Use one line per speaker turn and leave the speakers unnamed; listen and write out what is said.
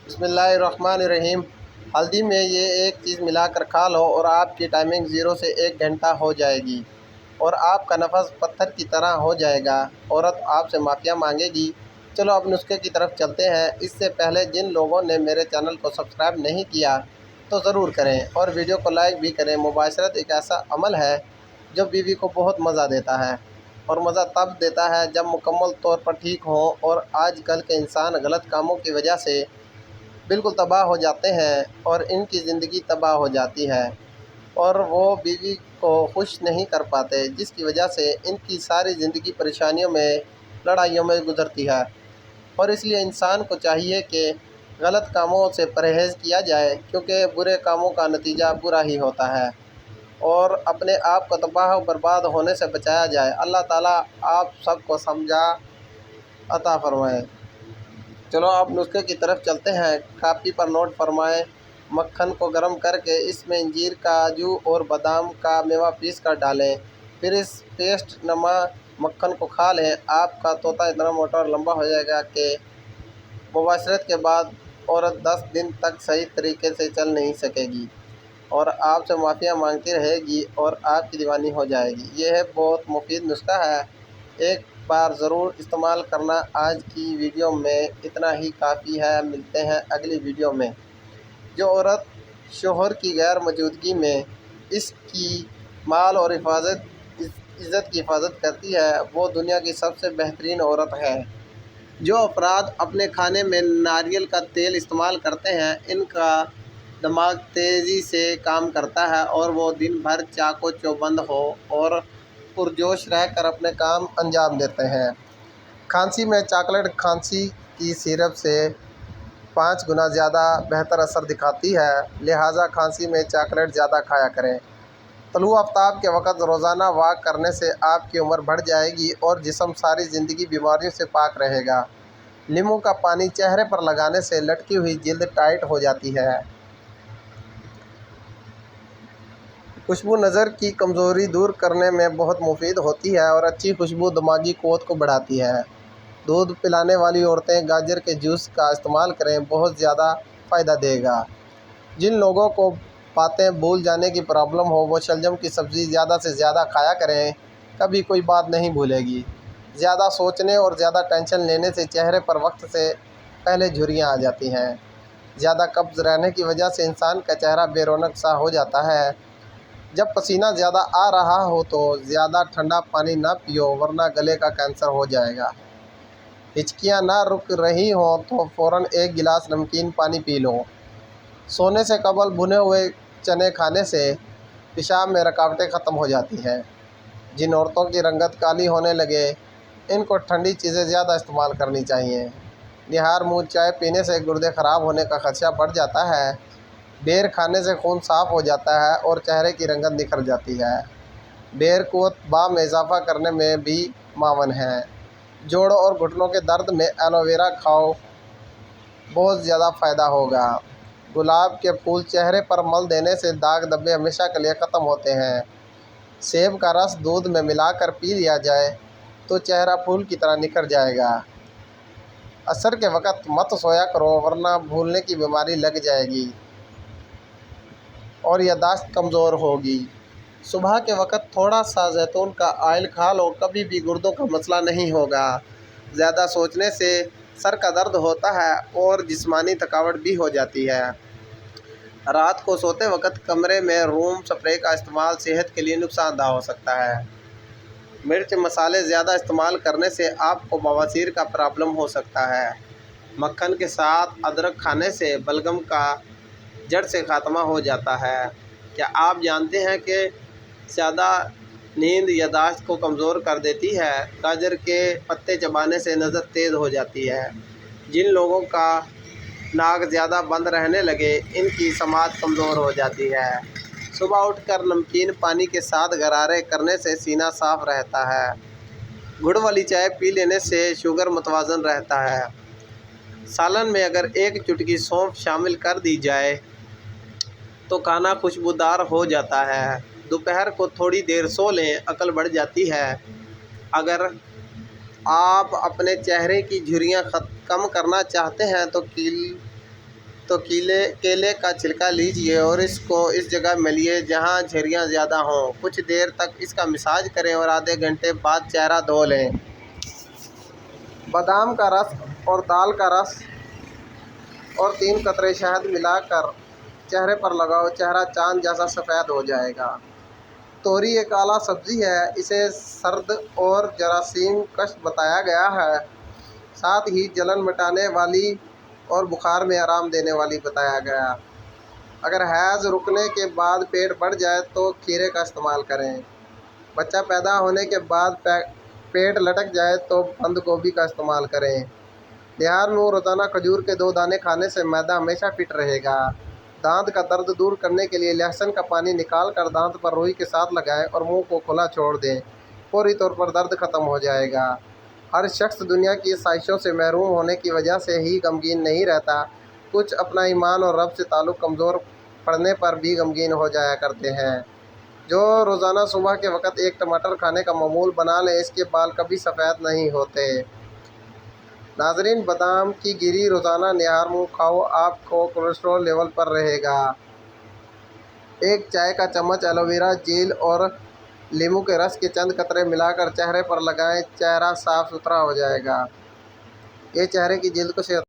بسم اللہ الرحمن الرحیم۔ ہلدی میں یہ ایک چیز ملا کر کھا لو اور آپ کی ٹائمنگ 0 سے 1 گھنٹہ ہو جائے گی اور آپ کا نفس پتھر کی طرح ہو جائے گا۔ عورت آپ سے معافیا مانگے گی۔ چلو اب نسخے کی طرف چلتے ہیں۔ اس سے پہلے جن لوگوں نے میرے چینل کو سبسکرائب نہیں کیا تو ضرور کریں اور ویڈیو کو لائک بھی کریں۔ مباشرت ایک ایسا عمل ہے جو بیوی کو بہت مزہ دیتا ہے، اور مزہ تب دیتا ہے جب مکمل طور پر ٹھیک ہوں۔ اور آج کل کے انسان غلط کاموں کی وجہ سے بالکل تباہ ہو جاتے ہیں اور ان کی زندگی تباہ ہو جاتی ہے اور وہ بیوی کو خوش نہیں کر پاتے، جس کی وجہ سے ان کی ساری زندگی پریشانیوں میں، لڑائیوں میں گزرتی ہے۔ اور اس لیے انسان کو چاہیے کہ غلط کاموں سے پرہیز کیا جائے، کیونکہ برے کاموں کا نتیجہ برا ہی ہوتا ہے، اور اپنے آپ کو تباہ و برباد ہونے سے بچایا جائے۔ اللہ تعالیٰ آپ سب کو سمجھا عطا فرمائے۔ چلو اب نسخے کی طرف چلتے ہیں۔ کاپی پر نوٹ فرمائیں۔ مکھن کو گرم کر کے اس میں انجیر، کاجو اور بادام کا میوہ پیس کر ڈالیں، پھر اس پیسٹ نما مکھن کو کھا لیں۔ آپ کا طوطا اتنا موٹا اور لمبا ہو جائے گا کہ مباشرت کے بعد عورت 10 دن تک صحیح طریقے سے چل نہیں سکے گی اور آپ سے معافیا مانگتی رہے گی اور آپ کی دیوانی ہو جائے گی۔ یہ بہت مفید نسخہ ہے، ایک بار ضرور استعمال کرنا۔ آج کی ویڈیو میں اتنا ہی کافی ہے۔ ملتے ہیں اگلی ویڈیو میں۔ جو عورت شوہر کی غیر موجودگی میں اس کی مال اور عزت کی حفاظت کرتی ہے، وہ دنیا کی سب سے بہترین عورت ہے۔ جو افراد اپنے کھانے میں ناریل کا تیل استعمال کرتے ہیں، ان کا دماغ تیزی سے کام کرتا ہے اور وہ دن بھر چاق و چوبند اور پرجوش رہ کر اپنے کام انجام دیتے ہیں۔ کھانسی میں چاکلیٹ کھانسی کی سیرپ سے 5 گنا زیادہ بہتر اثر دکھاتی ہے، لہٰذا کھانسی میں چاکلیٹ زیادہ کھایا کریں۔ طلوع آفتاب کے وقت روزانہ واک کرنے سے آپ کی عمر بڑھ جائے گی اور جسم ساری زندگی بیماریوں سے پاک رہے گا۔ لیموں کا پانی چہرے پر لگانے سے لٹکی ہوئی جلد ٹائٹ ہو جاتی ہے۔ خوشبو نظر کی کمزوری دور کرنے میں بہت مفید ہوتی ہے اور اچھی خوشبو دماغی قوت کو بڑھاتی ہے۔ دودھ پلانے والی عورتیں گاجر کے جوس کا استعمال کریں، بہت زیادہ فائدہ دے گا۔ جن لوگوں کو باتیں بھول جانے کی پرابلم ہو، وہ شلجم کی سبزی زیادہ سے زیادہ کھایا کریں، کبھی کوئی بات نہیں بھولے گی۔ زیادہ سوچنے اور زیادہ ٹینشن لینے سے چہرے پر وقت سے پہلے جھریاں آ جاتی ہیں۔ زیادہ قبض رہنے کی وجہ سے انسان کا چہرہ بے رونق سا ہو جاتا ہے۔ جب پسینہ زیادہ آ رہا ہو تو زیادہ ٹھنڈا پانی نہ پیو، ورنہ گلے کا کینسر ہو جائے گا۔ ہچکیاں نہ رک رہی ہوں تو فوراً 1 گلاس نمکین پانی پی لو۔ سونے سے قبل بھنے ہوئے چنے کھانے سے پیشاب میں رکاوٹیں ختم ہو جاتی ہیں۔ جن عورتوں کی رنگت کالی ہونے لگے، ان کو ٹھنڈی چیزیں زیادہ استعمال کرنی چاہیے۔ نہار منہ چائے پینے سے گردے خراب ہونے کا خدشہ بڑھ جاتا ہے۔ بیر کھانے سے خون صاف ہو جاتا ہے اور چہرے کی رنگت نکھر جاتی ہے۔ بیر قوت باہ میں اضافہ کرنے میں بھی معاون ہے۔ جوڑوں اور گھٹنوں کے درد میں ایلو ویرا کھاؤ، بہت زیادہ فائدہ ہوگا۔ گلاب کے پھول چہرے پر مل دینے سے داغ دھبے ہمیشہ کے لیے ختم ہوتے ہیں۔ سیب کا رس دودھ میں ملا کر پی لیا جائے تو چہرہ پھول کی طرح نکھر جائے گا۔ عصر کے وقت مت سویا کرو، ورنہ بھولنے کی بیماری لگ جائے گی اور یادداشت کمزور ہوگی۔ صبح کے وقت تھوڑا سا زیتون کا آئل کھا لو، کبھی بھی گردوں کا مسئلہ نہیں ہوگا۔ زیادہ سوچنے سے سر کا درد ہوتا ہے اور جسمانی تھکاوٹ بھی ہو جاتی ہے۔ رات کو سوتے وقت کمرے میں روم سپرے کا استعمال صحت کے لیے نقصان دہ ہو سکتا ہے۔ مرچ مسالے زیادہ استعمال کرنے سے آپ کو بواسیر کا پرابلم ہو سکتا ہے۔ مکھن کے ساتھ ادرک کھانے سے بلغم کا جڑ سے خاتمہ ہو جاتا ہے۔ کیا آپ جانتے ہیں کہ زیادہ نیند یادداشت کو کمزور کر دیتی ہے؟ گاجر کے پتے چبانے سے نظر تیز ہو جاتی ہے۔ جن لوگوں کا ناک زیادہ بند رہنے لگے، ان کی سماعت کمزور ہو جاتی ہے۔ صبح اٹھ کر نمکین پانی کے ساتھ غرارے کرنے سے سینہ صاف رہتا ہے۔ گڑ والی چائے پی لینے سے شوگر متوازن رہتا ہے۔ سالن میں اگر 1 چٹکی سونف شامل کر دی جائے تو کھانا خوشبودار ہو جاتا ہے۔ دوپہر کو تھوڑی دیر سو لیں، عقل بڑھ جاتی ہے۔ اگر آپ اپنے چہرے کی جھریاں کم کرنا چاہتے ہیں تو تو کیلے کا چھلکا لیجیے اور اس کو اس جگہ ملیے جہاں جھریاں زیادہ ہوں۔ کچھ دیر تک اس کا مساج کریں اور آدھے گھنٹے بعد چہرہ دھو لیں۔ بادام کا رس اور دال کا رس اور 3 قطرے شہد ملا کر چہرے پر لگاؤ، چہرہ چاند جیسا سفید ہو جائے گا۔ توری ایک اعلیٰ سبزی ہے، اسے سرد اور جراثیم کش بتایا گیا ہے، ساتھ ہی جلن مٹانے والی اور بخار میں آرام دینے والی بتایا گیا۔ اگر حیض رکنے کے بعد پیٹ بڑھ جائے تو کھیرے کا استعمال کریں۔ بچہ پیدا ہونے کے بعد پیٹ لٹک جائے تو بند گوبھی کا استعمال کریں۔ نہار میں روزانہ کھجور کے 2 دانے کھانے سے معدہ ہمیشہ فٹ رہے گا۔ دانت کا درد دور کرنے کے لیے لہسن کا پانی نکال کر دانت پر روئی کے ساتھ لگائیں اور منہ کو کھلا چھوڑ دیں، فوری طور پر درد ختم ہو جائے گا۔ ہر شخص دنیا کی آسائشوں سے محروم ہونے کی وجہ سے ہی غمگین نہیں رہتا، کچھ اپنا ایمان اور رب سے تعلق کمزور پڑنے پر بھی غمگین ہو جایا کرتے ہیں۔ جو روزانہ صبح کے وقت 1 ٹماٹر کھانے کا معمول بنا لیں، اس کے بال کبھی سفید نہیں ہوتے۔ ناظرین، بادام کی گری روزانہ نہار میں کھاؤ، آپ کو کولیسٹرول لیول پر رہے گا۔ 1 چائے کا چمچ ایلو ویرا جیل اور لیموں کے رس کے چند قطرے ملا کر چہرے پر لگائیں، چہرہ صاف ستھرا ہو جائے گا۔ یہ چہرے کی جلد کو صحت